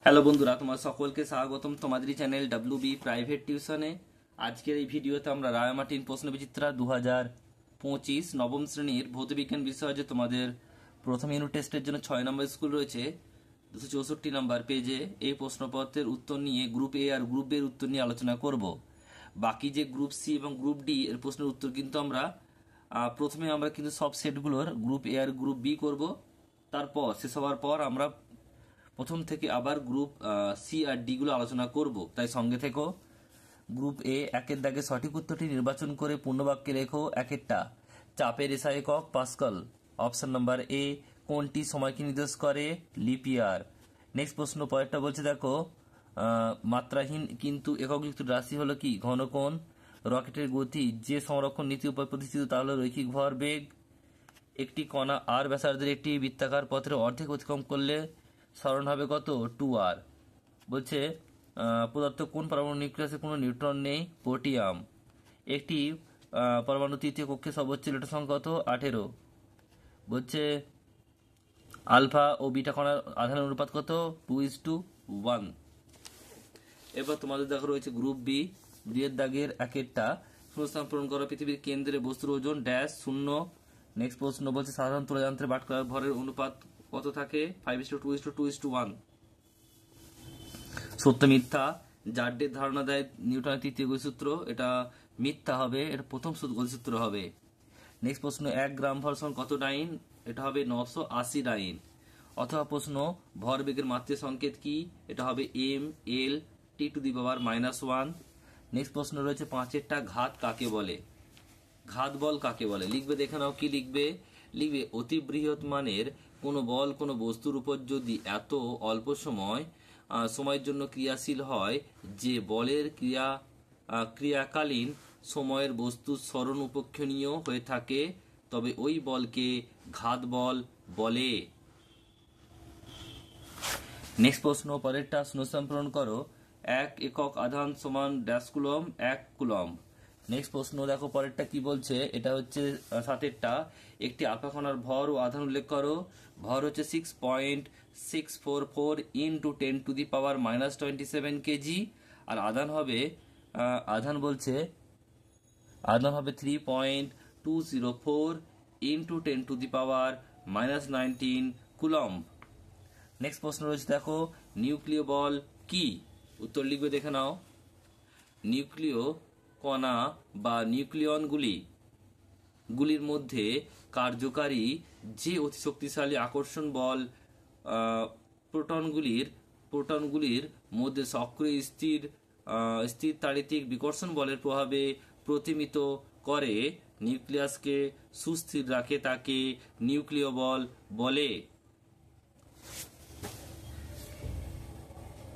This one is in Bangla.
হ্যালো বন্ধুরা, তোমার সকলকে স্বাগতম তোমাদেরই চ্যানেল ডাব্লিউবি প্রাইভেট টিউশনে। আজকের এই ভিডিওতে আমরা রায়মার্টিন প্রশ্নবিচিত্রা 2025 নবম শ্রেণীর ভৌতবিজ্ঞান বিষয়ে যে তোমাদের প্রথম ইউনিট টেস্টের জন্য 6 নম্বর স্কুল রয়েছে 264 নম্বর পেজে, এই প্রশ্নপত্রের উত্তর নিয়ে গ্রুপ এ আর গ্রুপ বি এর উত্তর নিয়ে আলোচনা করব। বাকি যে গ্রুপ সি এবং গ্রুপ ডি এর প্রশ্নের উত্তর কিন্তু আমরা প্রথমে আমরা কিন্তু সব সেটগুলোর গ্রুপ এ আর গ্রুপ বি করব। তারপর শেষ হওয়ার পর আমরা প্রথম থেকে আবার গ্রুপ সি আর ডি গুলো আলোচনা করব, তাই সঙ্গে থেকো। গ্রুপ এ, একের দাগে সঠিক উত্তরটি নির্বাচন করে পূর্ণবাক্যে লেখো। একেরটা, চাপের এসআই একক পাস্কাল। Option number A. কোনটি সময়কে নির্দেশ করে? লিপ ইয়ার। নেক্সট প্রশ্ন পরেরটা বলছে দেখো, মাত্রাহীন কিন্তু এককযুক্ত রাশি হলো কি? ঘনকোণ। রকেটের গতি যে সংরক্ষণ নীতি উপর প্রতিষ্ঠিত তা হলো রৈখিক ভরবেগ। একটি কণা আর ব্যাসার্ধের একটি বৃত্তাকার পথের অর্ধেক অতিক্রম করলে সরণ হবে কত? 2r। বলছে পদার্থ কোন পরমাণু নিউক্লিয়াসে কোনো নিউট্রন নেই? পোটিয়াম। একটি পরমাণু তৃতীয় কক্ষে সর্বোচ্চ ইলেকট্রন সংখ্যা কত? 18। বলছে আলফা ও বিটা কণার আধানের অনুপাত কত? 2:1। এবার তোমাদের দেখা রয়েছে গ্রুপ বি, দুইয়ের দাগের একেরটা, শূন্যস্থান পূরণ করা। পৃথিবীর কেন্দ্রে বস্তুর ওজন ড্যাশ 0। নেক্সট প্রশ্ন বলছে সাধারণ তুলাযন্ত্রে বাটখারার ভরের অনুপাত কত থাকে? 5:2:2:1। সত্য মিথ্যা। জার্ডের ধারণা দেয় নিউটনের তৃতীয় গতিসূত্র, এটা মিথ্যা হবে, এটা প্রথম গতিসূত্র হবে। নেক্সট প্রশ্ন, 1 গ্রাম ভর সমান কত ডাইন? এটা হবে 980 ডাইন। অথবা প্রশ্ন, ভরবেগের মাত্রা সংকেত কি? এটা হবে m/l(t⁻⁻1). নেক্সট প্রশ্ন রয়েছে 5এরটা, ঘাত কাকে বলে? ঘাত বল কাকে বলে? লিখবে, দেখে নাও কি লিখবে। লিখবে অতি বৃহৎ মানের কোনো বল কোনো বস্তুর উপর যদি এত অল্প সময়ের জন্য ক্রিয়াশীল হয় যে বলের ক্রিয়াকালীন সময়ের বস্তুর সরণ উপেক্ষণীয় হয়ে থাকে, তবে ওই বলকে ঘাত বল বলে। নেক্সট প্রশ্ন পরেরটা, শূন্যস্থান পূরণ করো। 1 একক আধান সমান ড্যাশ কুলম্ব, 1 কুলম্ব। নেক্সট প্রশ্ন দেখো পরেরটা কি বলছে, এটা হচ্ছে 7এরটা, একটি আলফা কণার ভর ও আধান উল্লেখ করো। ভর হচ্ছে 6.644 × 10⁻⁻27 কেজি, আর আধান হবে বলছে আধান হবে 3.204 × 10⁻⁻19 কুলম্ব। নেক্সট প্রশ্ন রয়েছে দেখো, নিউক্লিয় বল কি? উত্তর লিখবে, দেখে নাও। নিউক্লিয় কণা বা নিউক্লিয়নগুলির মধ্যে কার্যকারী যে অতি শক্তিশালী আকর্ষণ বল প্রোটনগুলির মধ্যে সক্রিয় স্থির তাড়িতিক বিকর্ষণ বলের প্রভাবে প্রতিমিত করে নিউক্লিয়াসকে সুস্থির রাখে, তাকে নিউক্লিয় বল বলে।